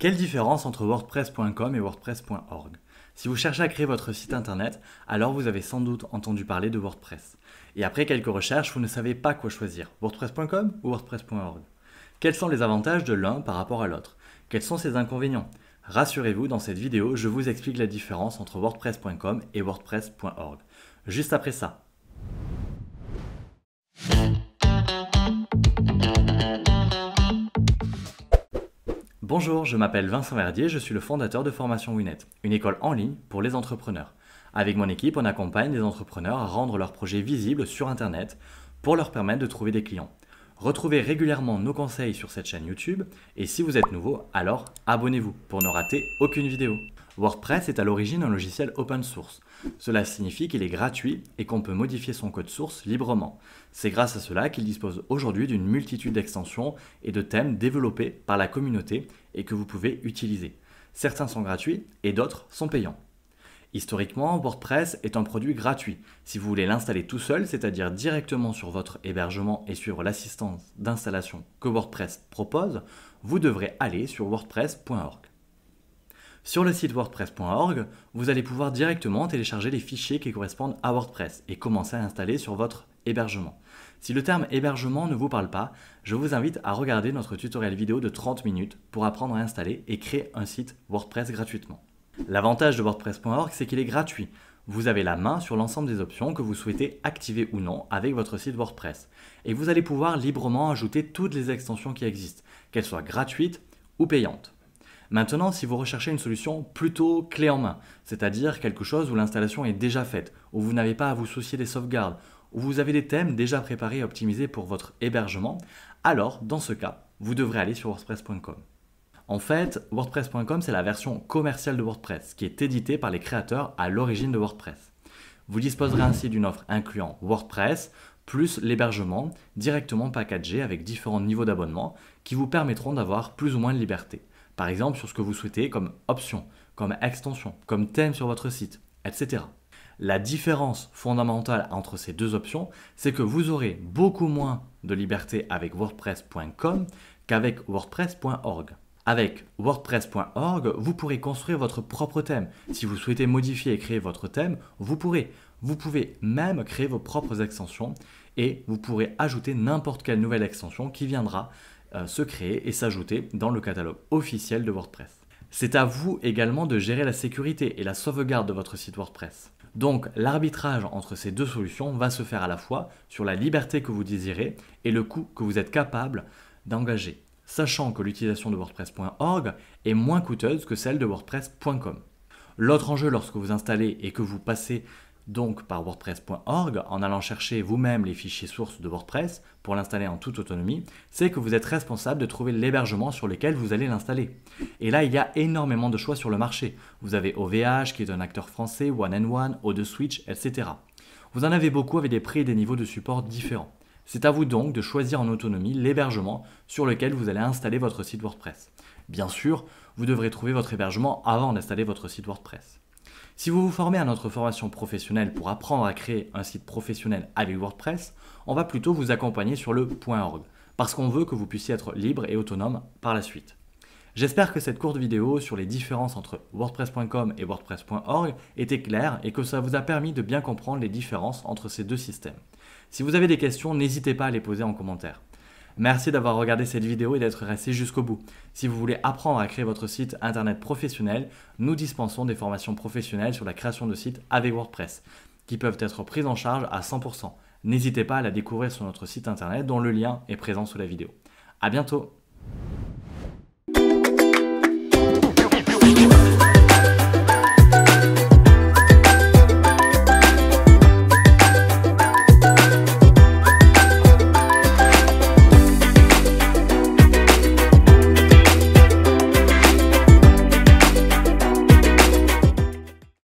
Quelle différence entre WordPress.com et WordPress.org? Si vous cherchez à créer votre site internet, alors vous avez sans doute entendu parler de WordPress. Et après quelques recherches, vous ne savez pas quoi choisir, WordPress.com ou WordPress.org. Quels sont les avantages de l'un par rapport à l'autre? Quels sont ses inconvénients? Rassurez-vous, dans cette vidéo, je vous explique la différence entre WordPress.com et WordPress.org. Juste après ça. Bonjour, je m'appelle Vincent Verdier, je suis le fondateur de Formation Winnet, une école en ligne pour les entrepreneurs. Avec mon équipe, on accompagne les entrepreneurs à rendre leurs projets visibles sur Internet pour leur permettre de trouver des clients. Retrouvez régulièrement nos conseils sur cette chaîne YouTube et si vous êtes nouveau, alors abonnez-vous pour ne rater aucune vidéo. WordPress est à l'origine un logiciel open source. Cela signifie qu'il est gratuit et qu'on peut modifier son code source librement. C'est grâce à cela qu'il dispose aujourd'hui d'une multitude d'extensions et de thèmes développés par la communauté et que vous pouvez utiliser. Certains sont gratuits et d'autres sont payants. Historiquement, WordPress est un produit gratuit. Si vous voulez l'installer tout seul, c'est-à-dire directement sur votre hébergement et suivre l'assistance d'installation que WordPress propose, vous devrez aller sur WordPress.org. Sur le site WordPress.org, vous allez pouvoir directement télécharger les fichiers qui correspondent à WordPress et commencer à installer sur votre hébergement. Si le terme hébergement ne vous parle pas, je vous invite à regarder notre tutoriel vidéo de 30 minutes pour apprendre à installer et créer un site WordPress gratuitement. L'avantage de WordPress.org, c'est qu'il est gratuit. Vous avez la main sur l'ensemble des options que vous souhaitez activer ou non avec votre site WordPress. Et vous allez pouvoir librement ajouter toutes les extensions qui existent, qu'elles soient gratuites ou payantes. Maintenant, si vous recherchez une solution plutôt clé en main, c'est-à-dire quelque chose où l'installation est déjà faite, où vous n'avez pas à vous soucier des sauvegardes, où vous avez des thèmes déjà préparés et optimisés pour votre hébergement, alors dans ce cas, vous devrez aller sur WordPress.com. En fait, WordPress.com, c'est la version commerciale de WordPress qui est éditée par les créateurs à l'origine de WordPress. Vous disposerez ainsi d'une offre incluant WordPress plus l'hébergement directement packagé avec différents niveaux d'abonnement qui vous permettront d'avoir plus ou moins de liberté. Par exemple sur ce que vous souhaitez comme option, comme extension, comme thème sur votre site, etc. La différence fondamentale entre ces deux options, c'est que vous aurez beaucoup moins de liberté avec WordPress.com qu'avec WordPress.org. Avec WordPress.org, vous pourrez construire votre propre thème. Si vous souhaitez modifier et créer votre thème, vous pourrez. Vous pouvez même créer vos propres extensions et vous pourrez ajouter n'importe quelle nouvelle extension qui viendra se créer et s'ajouter dans le catalogue officiel de WordPress. C'est à vous également de gérer la sécurité et la sauvegarde de votre site WordPress. Donc l'arbitrage entre ces deux solutions va se faire à la fois sur la liberté que vous désirez et le coût que vous êtes capable d'engager, sachant que l'utilisation de WordPress.org est moins coûteuse que celle de WordPress.com. L'autre enjeu lorsque vous installez et que vous passez donc par WordPress.org en allant chercher vous-même les fichiers sources de WordPress pour l'installer en toute autonomie, c'est que vous êtes responsable de trouver l'hébergement sur lequel vous allez l'installer. Et là, il y a énormément de choix sur le marché. Vous avez OVH qui est un acteur français, One and One, O2Switch, etc. Vous en avez beaucoup avec des prix et des niveaux de support différents. C'est à vous donc de choisir en autonomie l'hébergement sur lequel vous allez installer votre site WordPress. Bien sûr, vous devrez trouver votre hébergement avant d'installer votre site WordPress. Si vous vous formez à notre formation professionnelle pour apprendre à créer un site professionnel avec WordPress, on va plutôt vous accompagner sur le .org, parce qu'on veut que vous puissiez être libre et autonome par la suite. J'espère que cette courte vidéo sur les différences entre WordPress.com et WordPress.org était claire et que ça vous a permis de bien comprendre les différences entre ces deux systèmes. Si vous avez des questions, n'hésitez pas à les poser en commentaire. Merci d'avoir regardé cette vidéo et d'être resté jusqu'au bout. Si vous voulez apprendre à créer votre site internet professionnel, nous dispensons des formations professionnelles sur la création de sites avec WordPress, qui peuvent être prises en charge à 100%. N'hésitez pas à la découvrir sur notre site internet dont le lien est présent sous la vidéo. À bientôt!